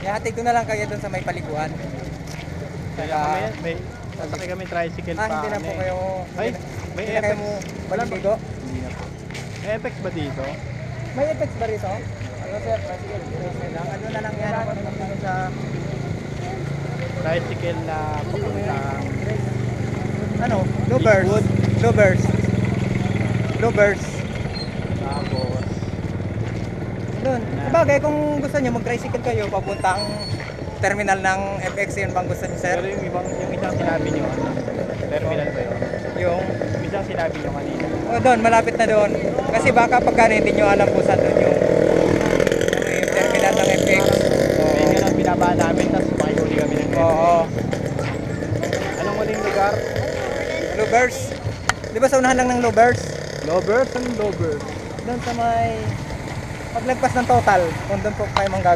Ihatid ko na lang kayo doon sa may paliguan. Kaya may sasakay kami tricycle pa. Hindi na po kayo. Ay, may Hindi na kayo FX. mo maligo. Hindi na po. May FX ba dito? May effects ba rito? Ano sir? Tricycle. Ano na lang yan? Ano sa Tricycle na papunta. ano? Lovers. Lovers. Lovers. Tapos, Doon. Sabagay kung gusto niyo mag-tricycle kayo papuntang terminal ng FX, yun bang gusto niyo sir? pero yung isang sinabi nyo, terminal ba yun? Yung Yung isang sinabi nyo kanina. doon, malapit na doon. Kasi baka pagka hindi nyo alam kung saan doon yung terminal ng FX. May nga lang binabaan namin, tapos makihuli kami ng Oo. Anong muling lugar? Lovers. Di ba sa unahan lang ng Lovers? Lovers and lovers. Doon sa may paglagpas ng total, kung doon po kayo